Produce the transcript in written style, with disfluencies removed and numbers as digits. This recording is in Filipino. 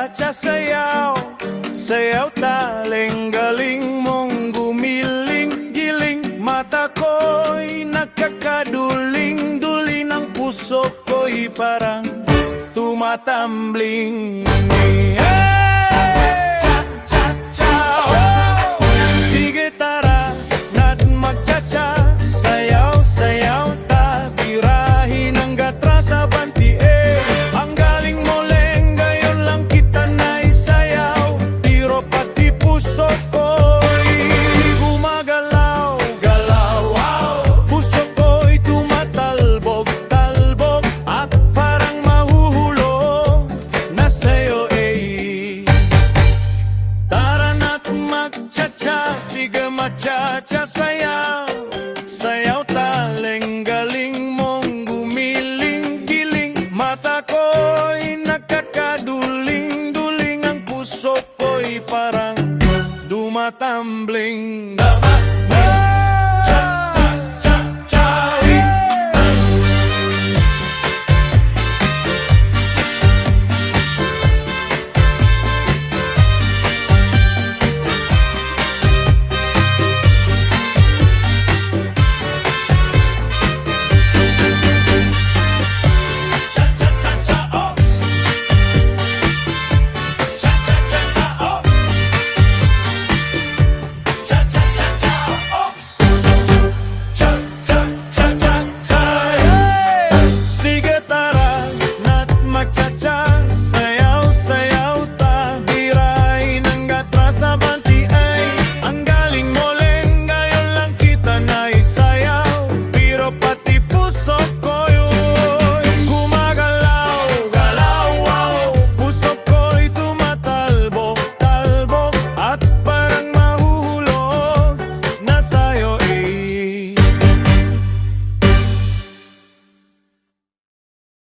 magcha-cha sayaw, sayaw taling galing mong gumiling-giling. Mata ko'y nakakaduling-duling, ang puso ko'y parang tumatambling. Cha-cha-cha, oh! Sige tara, na't magcha-cha sayaw, sayaw ta, birahin ang gatra sa banti. Ang galing mo leng, gayon lang kita naisayaw, tiro pati puso ko'y gumagalaw, galaw, wow. Puso ko'y tumatalbog, talbog, at parang mahuhulog na sa'yo, eh. Tara na't magcha-cha, sige magcha-cha sayaw, sayaw taling galing mong gumiling-giling. Mata ko'y nakakaduling-duling, ang puso ko'y parang dumatambling.